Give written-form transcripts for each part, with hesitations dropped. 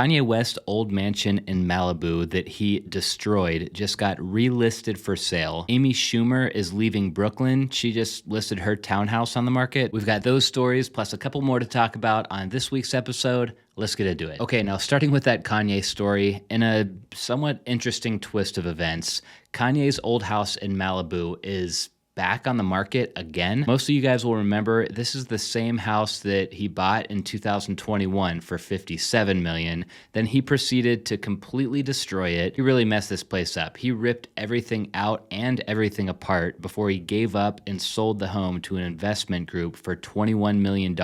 Kanye West's old mansion in Malibu that he destroyed just got relisted for sale. Amy Schumer is leaving Brooklyn. She just listed her townhouse on the market. We've got those stories plus a couple more to talk about on this week's episode. Let's get into it. Okay, now starting with that Kanye story, in a somewhat interesting twist of events, Kanye's old house in Malibu is back on the market again. Most of you guys will remember this is the same house that he bought in 2021 for $57 million. Then he proceeded to completely destroy it. He really messed this place up. He ripped everything out and everything apart before he gave up and sold the home to an investment group for $21 million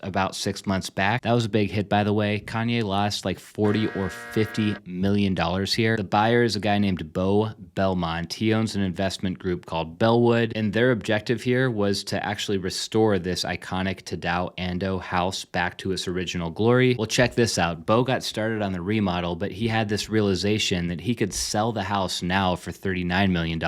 about 6 months back. That was a big hit, by the way. Kanye lost like $40 or $50 million here. The buyer is a guy named Bo Belmont. He owns an investment group called Bellwood, and their objective here was to actually restore this iconic Tadao Ando house back to its original glory. Well, check this out. Bo got started on the remodel, but he had this realization that he could sell the house now for $39 million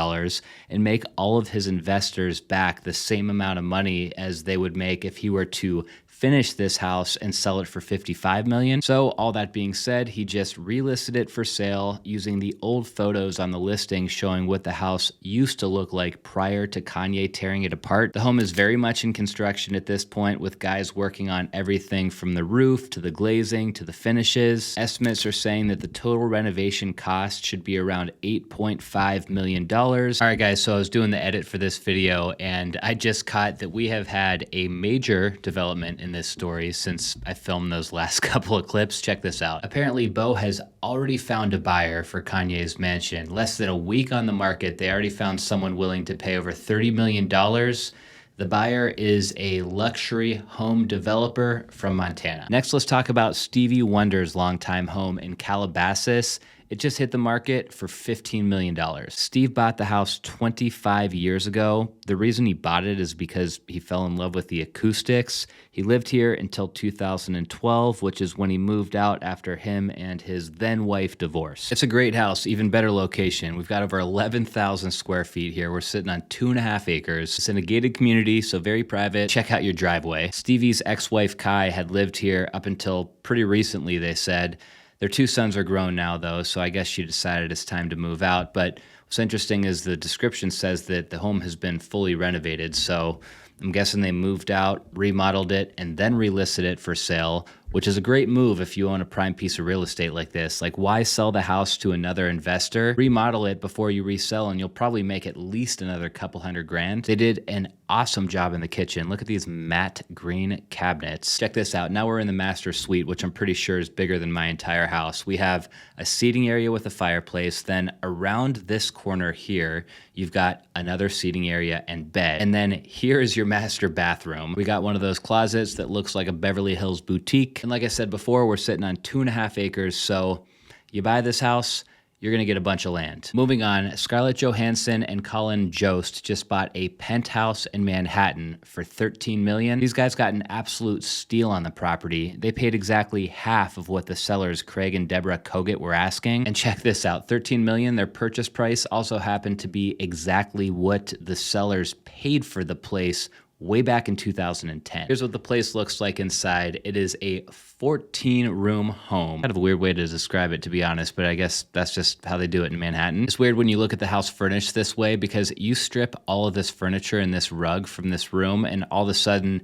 and make all of his investors back the same amount of money as they would make if he were to finish this house and sell it for $55 million. So all that being said, he just relisted it for sale using the old photos on the listing showing what the house used to look like prior to Kanye tearing it apart. The home is very much in construction at this point, with guys working on everything from the roof to the glazing to the finishes. Estimates are saying that the total renovation cost should be around $8.5 million. All right, guys, so I was doing the edit for this video and I just caught that we have had a major development in this story since I filmed those last couple of clips. Check this out. Apparently, Bo has already found a buyer for Kanye's mansion. Less than a week on the market, they already found someone willing to pay over $30 million. The buyer is a luxury home developer from Montana. Next, let's talk about Stevie Wonder's longtime home in Calabasas. It just hit the market for $15 million. Steve bought the house 25 years ago. The reason he bought it is because he fell in love with the acoustics. He lived here until 2012, which is when he moved out after him and his then wife divorced. It's a great house, even better location. We've got over 11,000 square feet here. We're sitting on 2.5 acres. It's in a gated community, so very private. Check out your driveway. Stevie's ex-wife Kai had lived here up until pretty recently, they said. Their 2 sons are grown now, though, so I guess she decided it's time to move out. But what's interesting is the description says that the home has been fully renovated, so I'm guessing they moved out, remodeled it, and then relisted it for sale, which is a great move if you own a prime piece of real estate like this. Like, why sell the house to another investor? Remodel it before you resell, and you'll probably make at least another couple $100,000. They did an awesome job in the kitchen. Look at these matte green cabinets. Check this out. Now we're in the master suite, which I'm pretty sure is bigger than my entire house. We have a seating area with a fireplace. Then around this corner here, you've got another seating area and bed. And then here is your master bathroom. We got one of those closets that looks like a Beverly Hills boutique. And like I said before, we're sitting on 2.5 acres. So you buy this house, you're going to get a bunch of land. Moving on, Scarlett Johansson and Colin Jost just bought a penthouse in Manhattan for $13 million. These guys got an absolute steal on the property. They paid exactly half of what the sellers, Craig and Deborah Kogut, were asking. And check this out, $13 million, their purchase price also happened to be exactly what the sellers paid for the place way back in 2010. Here's what the place looks like inside. It is a 14-room home. Kind of a weird way to describe it, to be honest, but I guess that's just how they do it in Manhattan. It's weird when you look at the house furnished this way because you strip all of this furniture and this rug from this room and all of a sudden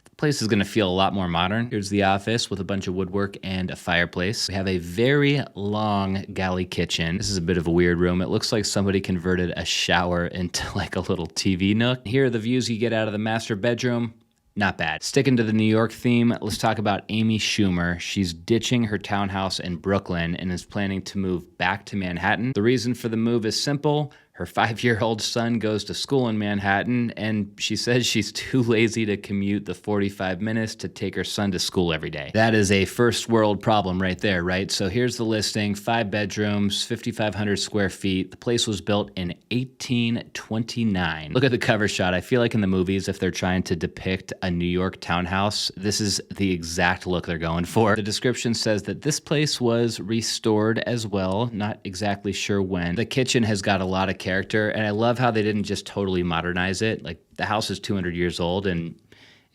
the place is going to feel a lot more modern. Here's the office with a bunch of woodwork and a fireplace. We have a very long galley kitchen. This is a bit of a weird room. It looks like somebody converted a shower into like a little TV nook. Here are the views you get out of the master bedroom. Not bad. Sticking to the New York theme, let's talk about Amy Schumer. She's ditching her townhouse in Brooklyn and is planning to move back to Manhattan. The reason for the move is simple. Her 5-year-old son goes to school in Manhattan, and she says she's too lazy to commute the 45 minutes to take her son to school every day. That is a first world problem right there, right? So here's the listing, 5 bedrooms, 5,500 square feet. The place was built in 1829. Look at the cover shot. I feel like in the movies, if they're trying to depict a New York townhouse, this is the exact look they're going for. The description says that this place was restored as well. Not exactly sure when. The kitchen has got a lot of character, and I love how they didn't just totally modernize it. Like, the house is 200 years old and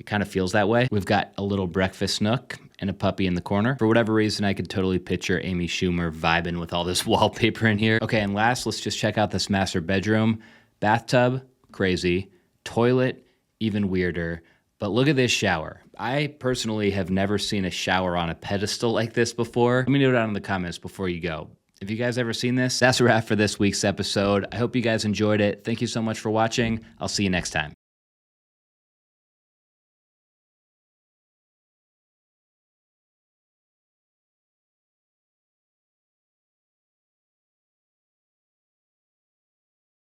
it kind of feels that way. We've got a little breakfast nook and a puppy in the corner. For whatever reason, I could totally picture Amy Schumer vibing with all this wallpaper in here. Okay, and last, let's just check out this master bedroom. Bathtub, crazy. Toilet, even weirder. But look at this shower. I personally have never seen a shower on a pedestal like this before. Let me know down in the comments before you go. Have you guys ever seen this? That's a wrap for this week's episode. I hope you guys enjoyed it. Thank you so much for watching. I'll see you next time.